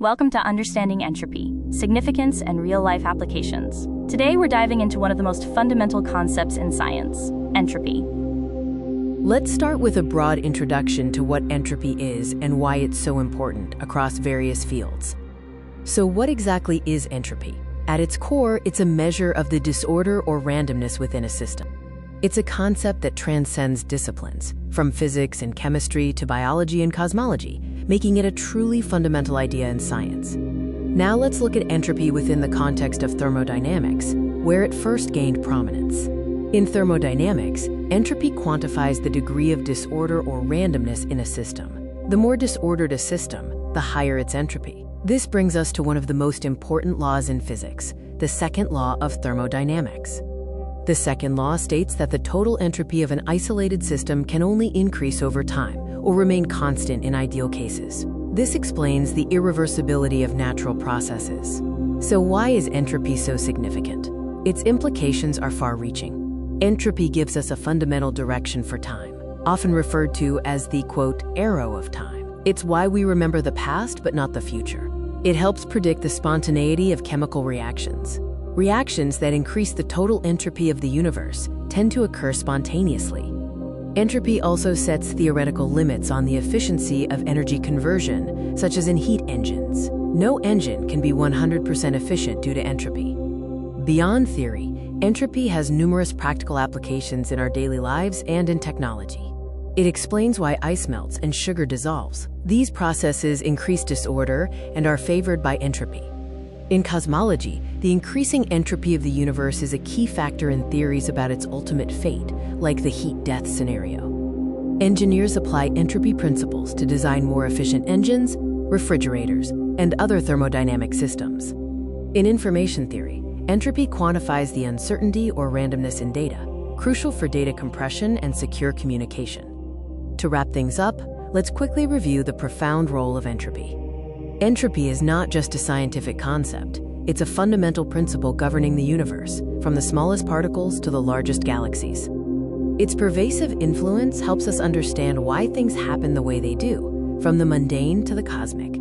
Welcome to Understanding Entropy, Significance and Real-Life Applications. Today we're diving into one of the most fundamental concepts in science, entropy. Let's start with a broad introduction to what entropy is and why it's so important across various fields. So what exactly is entropy? At its core, it's a measure of the disorder or randomness within a system. It's a concept that transcends disciplines, from physics and chemistry to biology and cosmology, making it a truly fundamental idea in science. Now let's look at entropy within the context of thermodynamics, where it first gained prominence. In thermodynamics, entropy quantifies the degree of disorder or randomness in a system. The more disordered a system, the higher its entropy. This brings us to one of the most important laws in physics, the second law of thermodynamics. The second law states that the total entropy of an isolated system can only increase over time or remain constant in ideal cases. This explains the irreversibility of natural processes. So why is entropy so significant? Its implications are far-reaching. Entropy gives us a fundamental direction for time, often referred to as the, quote, arrow of time. It's why we remember the past but not the future. It helps predict the spontaneity of chemical reactions. Reactions that increase the total entropy of the universe tend to occur spontaneously. Entropy also sets theoretical limits on the efficiency of energy conversion, such as in heat engines. No engine can be 100% efficient due to entropy. Beyond theory, entropy has numerous practical applications in our daily lives and in technology. It explains why ice melts and sugar dissolves. These processes increase disorder and are favored by entropy. In cosmology, the increasing entropy of the universe is a key factor in theories about its ultimate fate, like the heat-death scenario. Engineers apply entropy principles to design more efficient engines, refrigerators, and other thermodynamic systems. In information theory, entropy quantifies the uncertainty or randomness in data, crucial for data compression and secure communication. To wrap things up, let's quickly review the profound role of entropy. Entropy is not just a scientific concept, it's a fundamental principle governing the universe, from the smallest particles to the largest galaxies. Its pervasive influence helps us understand why things happen the way they do, from the mundane to the cosmic.